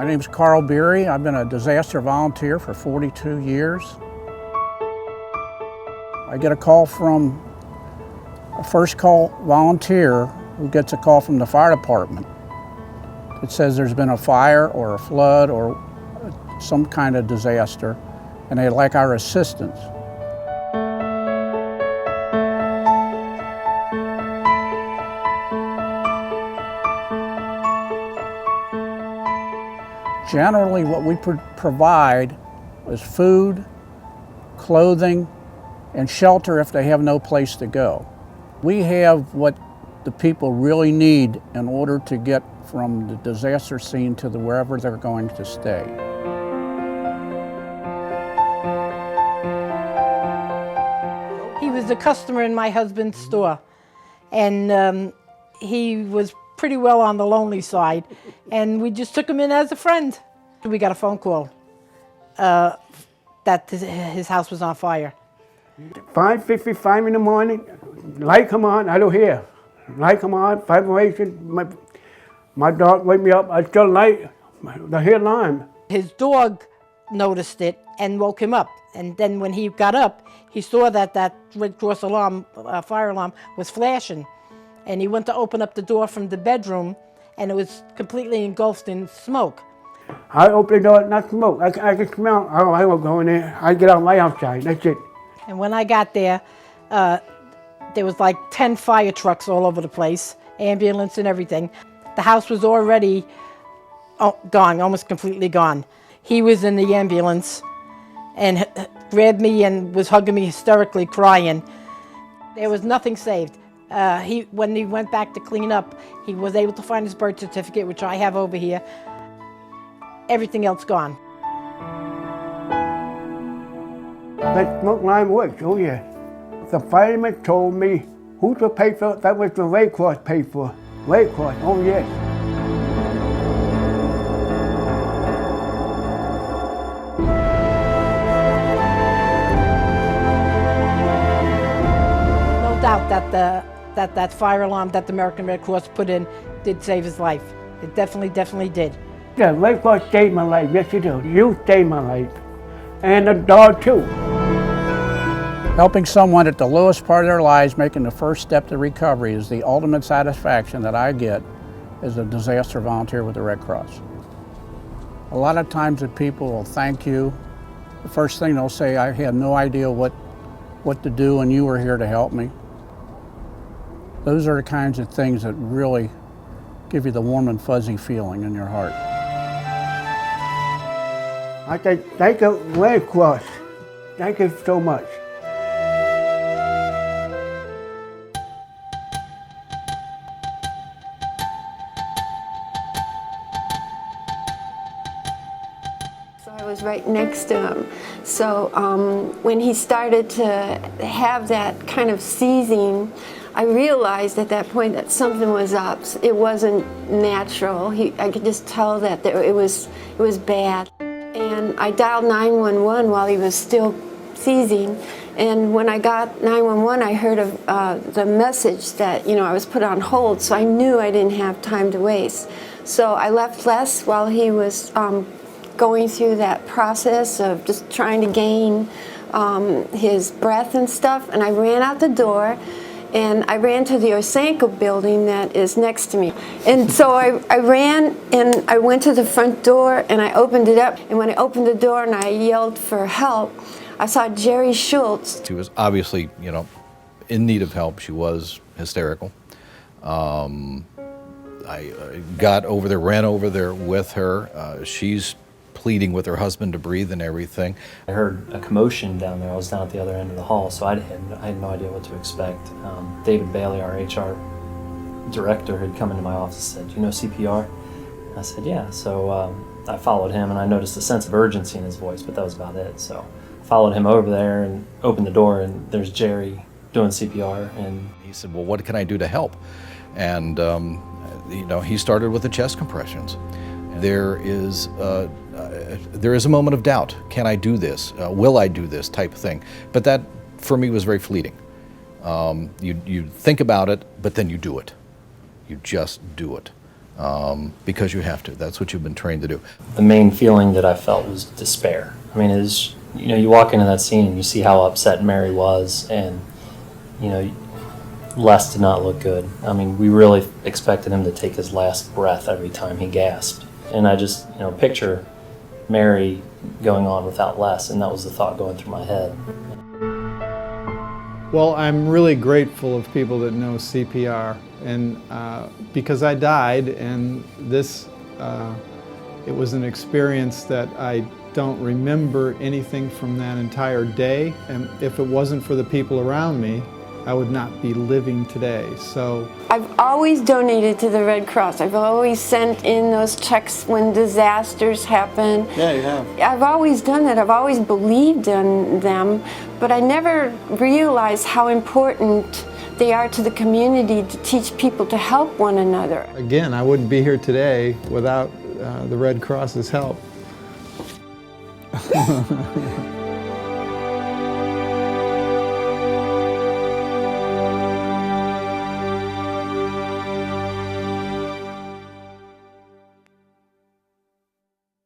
My name is Carl Beery. I've been a disaster volunteer for 42 years. I get a call from a first call volunteer who gets a call from the fire department. It says there's been a fire or a flood or some kind of disaster, and they'd like our assistance. Generally, what we provide is food, clothing, and shelter if they have no place to go. We have what the people really need in order to get from the disaster scene to wherever they're going to stay. He was a customer in my husband's store, and he was pretty well on the lonely side, and we just took him in as a friend. We got a phone call that his house was on fire. 5:55 in the morning, light come on, I don't hear. Light come on, vibration, my dog wake me up, I still light, I hear alarm. His dog noticed it and woke him up, and then when he got up, he saw that Red Cross alarm, fire alarm was flashing, and he went to open up the door from the bedroom, and it was completely engulfed in smoke. I open the door, not smoke, I can smell, I won't go in there, I get out my outside, that's it. And when I got there, there was like 10 fire trucks all over the place, ambulance and everything. The house was already gone, almost completely gone. He was in the ambulance and grabbed me and was hugging me hysterically, crying. There was nothing saved. When he went back to clean up, he was able to find his birth certificate, which I have over here. Everything else gone. That smoke line works, oh yeah. The fireman told me who to pay for it, that was the Red Cross paid for. Red Cross, oh yes. No doubt that that fire alarm that the American Red Cross put in did save his life. It definitely did. Yeah, Red Cross saved my life, yes you do. You saved my life. And the dog too. Helping someone at the lowest part of their lives, making the first step to recovery, is the ultimate satisfaction that I get as a disaster volunteer with the Red Cross. A lot of times the people will thank you. The first thing they'll say, I had no idea what to do and you were here to help me. Those are the kinds of things that really give you the warm and fuzzy feeling in your heart. I say, thank you, Red Cross. Thank you so much. So I was right next to him. So when he started to have that kind of seizing, I realized at that point that something was up. It wasn't natural. I could just tell that it was bad. And I dialed 911 while he was still seizing. And when I got 911, I heard of the message that, I was put on hold, so I knew I didn't have time to waste. So I left Les while he was going through that process of just trying to gain his breath and stuff, and I ran out the door. And I ran to the Osanko building that is next to me. And so I ran and I went to the front door and I opened it up. And when I opened the door and I yelled for help, I saw Jerry Schultz. She was obviously, in need of help. She was hysterical. I got over there, ran over there with her. She's pleading with her husband to breathe and everything. I heard a commotion down there. I was down at the other end of the hall, so I had no idea what to expect. David Bailey, our HR director, had come into my office and said, "Do you know CPR?" I said, "Yeah." So I followed him, and I noticed a sense of urgency in his voice, but that was about it. So I followed him over there and opened the door, and there's Jerry doing CPR. And he said, "Well, what can I do to help?" And he started with the chest compressions. There is a moment of doubt. Can I do this? Will I do this? Type of thing. But that, for me, was very fleeting. You think about it, but then you do it. You just do it. because you have to. That's what you've been trained to do. The main feeling that I felt was despair. I mean, you walk into that scene and you see how upset Mary was, and Les did not look good. I mean, we really expected him to take his last breath every time he gasped. And I just, picture Mary going on without Les, and that was the thought going through my head. Well, I'm really grateful of people that know CPR, and because I died, and this, it was an experience that I don't remember anything from that entire day, and if it wasn't for the people around me, I would not be living today. So I've always donated to the Red Cross. I've always sent in those checks when disasters happen. Yeah, you have. I've always done that. I've always believed in them, but I never realized how important they are to the community to teach people to help one another. again, I wouldn't be here today without the Red Cross's help.